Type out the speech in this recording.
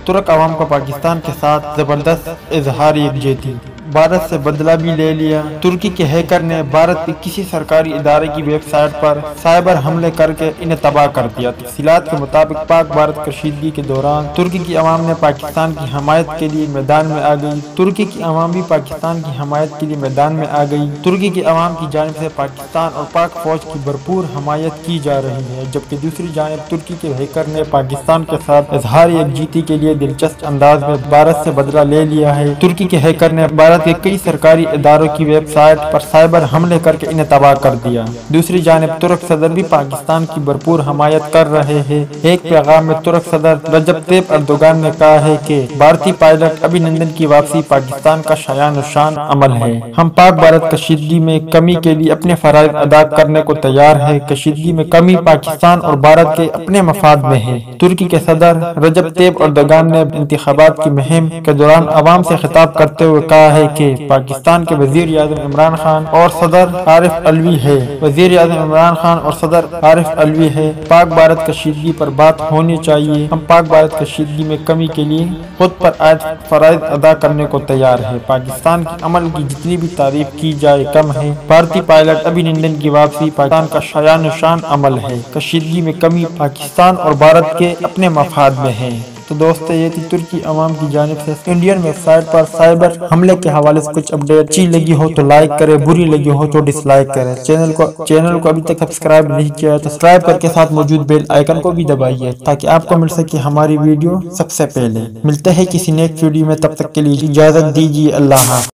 ترک عوام کا پاکستان کے ساتھ زبردست اظہار یکجہتی، بھارت سے بدلہ بھی لے لیا۔ ترکی کے ہیکر نے بھارت کے کسی سرکاری ادارے کی ویب سائٹ پر سائبر حملے کر کے انہیں تباہ کر دیا۔ تفصیلات کے مطابق پاک بھارت کشیدگی کے دوران ترکی کی عوام نے پاکستان کی حمایت کے لیے میدان میں آ گئی۔ ترکی کی عوام بھی پاکستان کی حمایت کے لیے میدان میں آ گئی۔ ترکی کی عوام کی جانب سے پاکستان اور پاک فوج کی بھرپور حمایت کی جا رہی ہے، جبکہ دوسری جانب ترکی کے ہیکر نے پاکستان کے ساتھ اظہار یکجہتی کے لیے دلچسپ انداز میں بھارت سے بدلہ لے لیا ہے۔ ترکی کے ہیکر نے بھارت کے کئی سرکاری اداروں کی ویب سائٹ پر سائبر حملے کر کے انہیں تباہ کر دیا۔ دوسری جانب ترک صدر بھی پاکستان کی بھرپور حمایت کر رہے ہیں۔ ایک پیغام میں ترک صدر رجب طیب اردوغان نے کہا ہے کہ بھارتی پائلٹ ابھینندن کی واپسی پاکستان کا شایان شان عمل ہے۔ ہم پاک بھارت کشیدگی میں کمی کے لیے اپنے فرائض ادا کرنے کو تیار ہیں۔ کشیدگی میں کمی پاکستان اور بھارت کے اپنے مفاد میں ہے۔ ترکی کے صدر رجب طیب اردوغان نے انتخابات کی مہم کے دوران عوام سے خطاب کرتے ہوئے کہا ہے کہ پاکستان کے وزیر اعظم عمران خان اور صدر عارف علوی ہے۔ وزیر اعظم عمران خان اور صدر عارف علوی ہے۔ پاک بھارت کشیدگی پر بات ہونی چاہیے۔ ہم پاک بھارت کشیدگی میں کمی کے لیے خود پر عائد فرائض ادا کرنے کو تیار ہے۔ پاکستان کے عمل کی جتنی بھی تعریف کی جائے کم ہے۔ بھارتی پائلٹ ابھینندن کی واپسی پاکستان کا شایان شان عمل ہے۔ کشیدگی میں کمی پاکستان اور بھارت کے اپنے مفاد میں ہے۔ تو دوستو، یہ تھی ترکی عوام کی جانب سے انڈین ویب سائٹ پر سائبر حملے کے حوالے سے کچھ اپڈیٹ۔ اچھی لگی ہو تو لائک کرے، بری لگی ہو تو ڈس لائک کرے۔ چینل کو ابھی تک سبسکرائب نہیں کیا ہے تو سبسکرائب کر کے ساتھ موجود بیل آئیکن کو بھی دبائیے تاکہ آپ کو مل سکے ہماری ویڈیو سب سے پہلے۔ ملتے ہیں کسی نیک ویڈیو میں، تب تک کے لیے اجازت دیجیے۔ اللہ حافظ۔